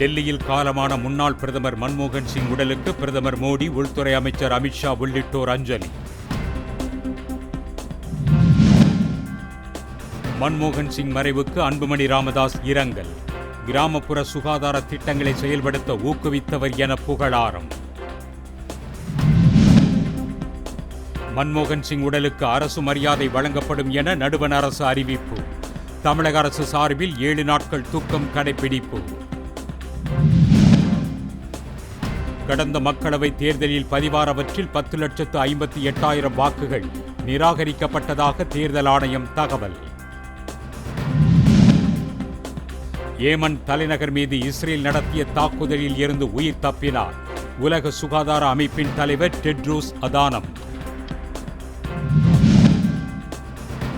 டெல்லியில் காலமான முன்னாள் பிரதமர் மன்மோகன் சிங் உடலுக்கு பிரதமர் மோடி, உள்துறை அமைச்சர் அமித்ஷா உள்ளிட்டோர் அஞ்சலி. மன்மோகன் சிங் மறைவுக்கு அன்புமணி ராமதாஸ் இரங்கல். கிராமப்புற சுகாதார திட்டங்களை செயல்படுத்த ஊக்குவித்தவர் என புகழாரம். மன்மோகன் சிங் உடலுக்கு அரசு மரியாதை வழங்கப்படும் என நடுவண் அரசு அறிவிப்பு. தமிழக அரசு சார்பில் 7 நாட்கள் தூக்கம் கடைபிடிப்பு. கடந்த மக்களவைத் தேர்தலில் பதிவானவற்றில் 10,58,000 வாக்குகள் நிராகரிக்கப்பட்டதாக தேர்தல் ஆணையம் தகவல். ஏமன் தலைநகர் மீது இஸ்ரேல் நடத்திய தாக்குதலில் இருந்து உயிர் தப்பினார் உலக சுகாதார அமைப்பின் தலைவர் டெட்ரோஸ் அதானம்.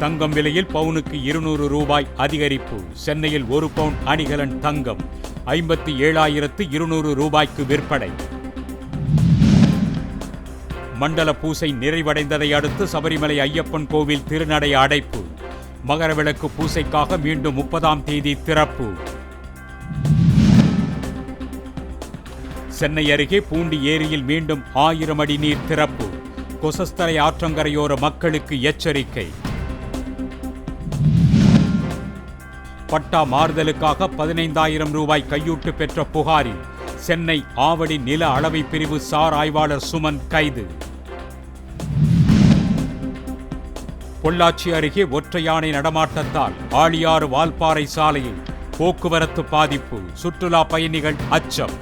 தங்கம் விலையில் பவுனுக்கு 200 ரூபாய் அதிகரிப்பு. சென்னையில் 1 பவுன் அணிகலன் தங்கம் 57,200 ரூபாய்க்கு விற்பனை. மண்டல பூசை நிறைவடைந்ததை அடுத்து சபரிமலை ஐயப்பன் கோவில் திருநடை அடைப்பு. மகரவிளக்கு பூசைக்காக மீண்டும் 30ஆம் தேதி திறப்பு. சென்னை அருகே பூண்டி ஏரியில் மீண்டும் 1000 அடி நீர் திறப்பு. கொசஸ்தலை ஆற்றங்கரையோர மக்களுக்கு எச்சரிக்கை. பட்டா மாறுதலுக்காக 15,000 ரூபாய் கையூட்டு பெற்ற புகாரில் சென்னை ஆவடி நில அளவை பிரிவு சார் ஆய்வாளர் சுமன் கைது. பொள்ளாச்சி அருகே ஒற்றை யானை நடமாட்டத்தால் ஆழியாறு வால்பாறை சாலையில் போக்குவரத்து பாதிப்பு. சுற்றுலா பயணிகள் அச்சம்.